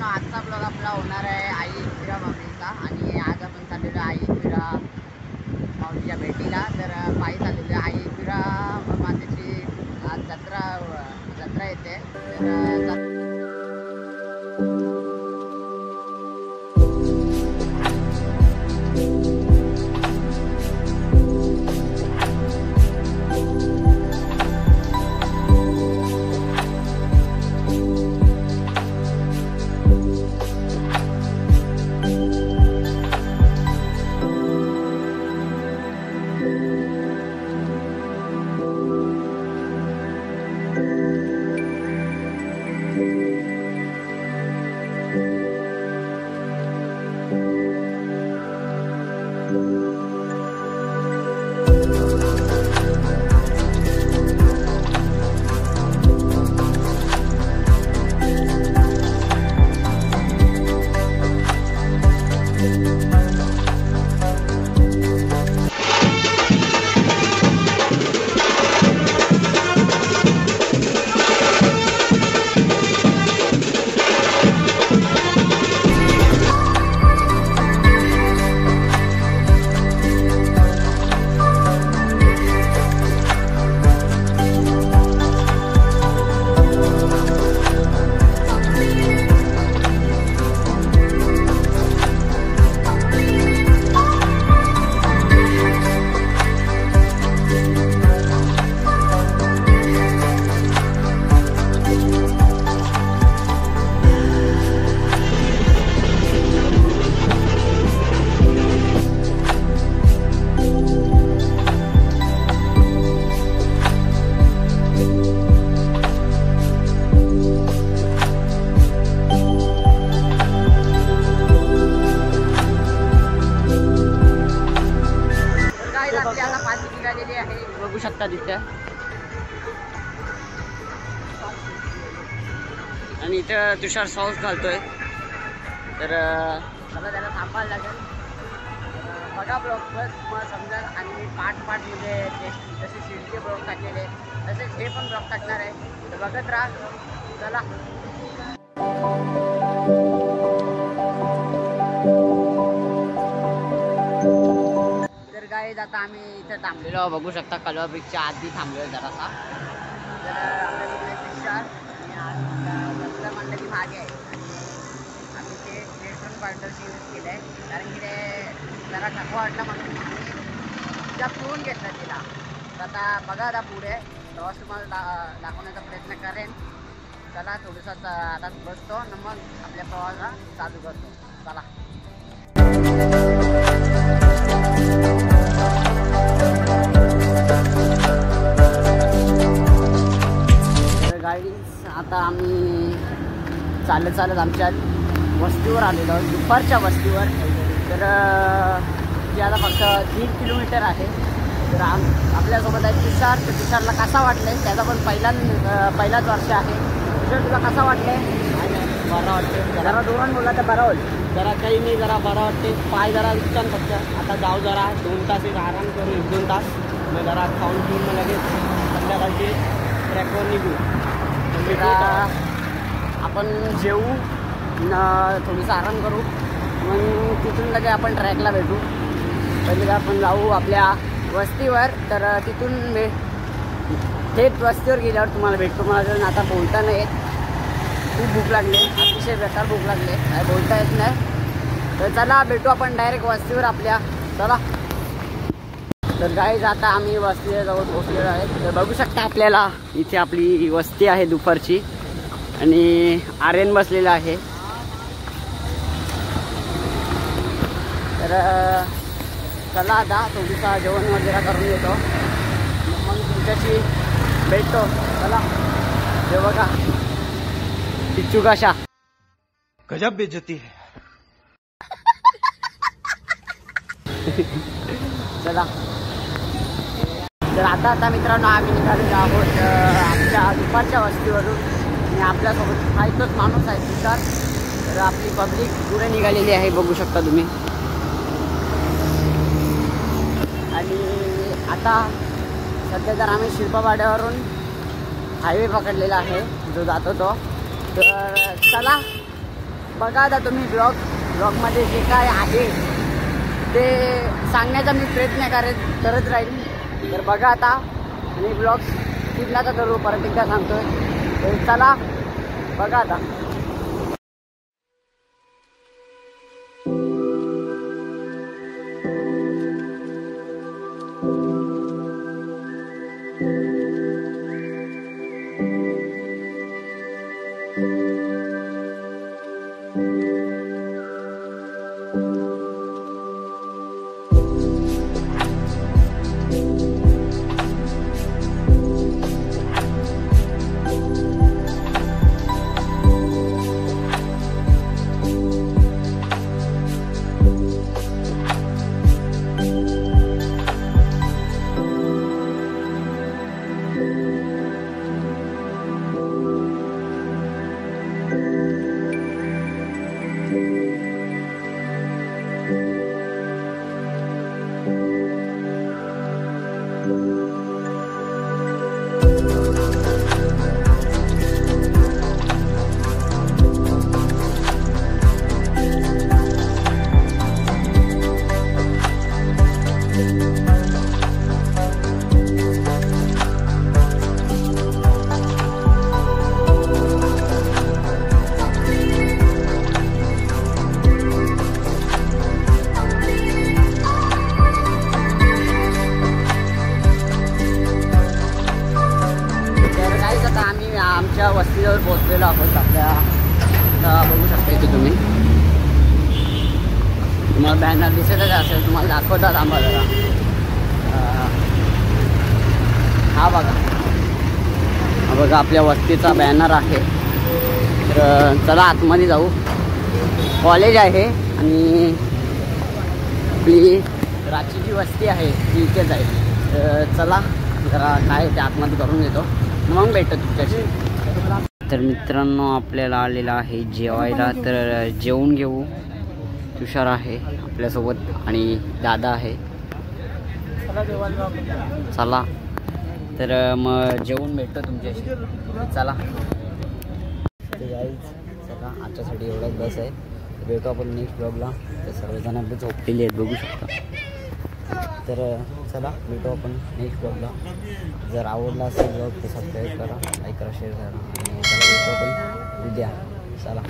मित्रांनो, आजचा ब्लॉग आपला होणार आहे आई एकविरा माऊलीचा. आणि आज आपण चाललेलो आई एकविरा माऊलीच्या भेटीला. तर पायी चाललेलो आई एकविरा मातेची आज जत्रा येते. तर बघू शकता तिथे. आणि इथं तुषार सॉस घालतोय. तर मला त्याला थांबायला लागेल. बघा ब्लॉग बस तुम्हाला समजेल. आणि मी पार्टमध्ये जसे शिर्डीचे ब्लॉग टाकलेले तसेच हे पण ब्लॉग टाकणार आहे. तर बघत राहा. चला. गाईज आता आम्ही इथं थांबलेलो बघू शकता. कलवा ब्रिजच्या आधी थांबलेलो जरासा. तर आपल्याकडे पिक्चर आणि म्हणलं की मागे आहे. आम्ही ते नेटवर्क पॉइंटरची यूज केलं आहे. कारण की ते जरा थकवा वाटला म्हणून आम्ही तिला पिऊन घेतलं तिला. तर आता बघा आता पुढे प्रवास तुम्हाला दाखवण्याचा प्रयत्न करेन. चला थोडंसं आता बसतो आणि मग आपल्या प्रवासाला चालू करतो. चला. गाईज आता आम्ही चालत आमच्या वस्तीवर आलेलो आहोत. दुपारच्या वस्तीवर. तर ती आता फक्त 3 किलोमीटर आहे. तर आपल्यासोबत आहे तुषार. तर तुषारला कसा वाटलं आहे त्याचा पण पहिलाच वर्ष आहे. तुषार तुला कसा वाटलं आहे? बरं वाटते. जरा दोन मुला तर बरं होईल. जरा काही नाही, जरा बरं वाटते. पाय जरा दुखतात फक्त. आता जाऊ जरा 2 तास एक आराम करू. 1-2 तास मग जरा खाऊन पिऊन मग लगेच संध्याकाळची ट्रॅकवर निघू. आपण जेवू थोडंसं आराम करू. मग तिथून लगे आपण ट्रॅकला भेटू. पहिले आपण जाऊ आपल्या वस्तीवर. तर तिथून थेट वस्तीवर गेल्यावर तुम्हाला भेटतो. मला जर आता बोलता नाही येत. खूप भूक लागली. अतिशय बेकार भूक लागली. काय बोलता येत नाही. तर चला भेटू आपण डायरेक्ट वस्तीवर आपल्या. चला. तर गाईज आता आम्ही वस्तीजवळ पोहोचलेलो आहे. तर बघू शकता आपल्याला इथे आपली वस्ती आहे दुपारची. आणि आर्यन बसलेला आहे. तर चला आता थोडीसा जेवण वगैरे करून येतो. मग तुमच्याशी भेटतो. चला. हे बघा पिच्चू कशा गजब बेइज्जती है. चला. तर आता मित्रांनो आम्ही निघालेलो आहोत आमच्या दुपारच्या वस्तीवरून. आणि आपल्यासोबत हा तोच माणूस आहे तुषार. तर आपली पब्लिक पुढे निघालेली आहे बघू शकता तुम्ही. आणि आता सध्या तर आम्ही शिल्पावाड्यावरून हायवे पकडलेला आहे जो जातो तो. तर चला बघा आता तुम्ही ब्लॉगमध्ये जे काय आहे ते सांगण्याचा मी प्रयत्न करत राहील. तर बघा आता मी ब्लॉग कुठलाचा करू परत एकदा सांगतोय. तर चला बघा आता. आमच्या वस्तीजवळ पोहोचलेलो आहोत. आपल्या बघू शकता इथे तुम्ही. तुम्हाला बॅनर दिसतच असेल, तुम्हाला दाखवतात आम्हाला जरा. हा बघा आपल्या वस्तीचा बॅनर आहे. तर चला आतमध्ये जाऊ. कॉलेज आहे आणि आपली राची जी वस्ती आहे ती इथेच आहे. तर चला जरा काय ते आतमध्ये करून घेतो, मग भेटतो तुमच्याशी. तर मित्रांनो आपल्याला आलेला आहे जेवायला. तर जेवून घेऊ. तुषार आहे आपल्यासोबत आणि दादा आहे. चला तर मग जेवून भेटतो तुमच्याशी. चला चला आजच्यासाठी एवढाच बस आहे. भेटू आपण नेक्स्ट ब्लॉगला. तर सर्वजण आपले झोपलेले आहेत बघू शकता. तर चला भेटू आपण नेक्स्ट ब्लॉगला. जर आवडला असेल ब्लॉग तर सबस्क्राईब करा, लाईक करा, शेअर करा आणि चला भेटू आपण उद्या. चला.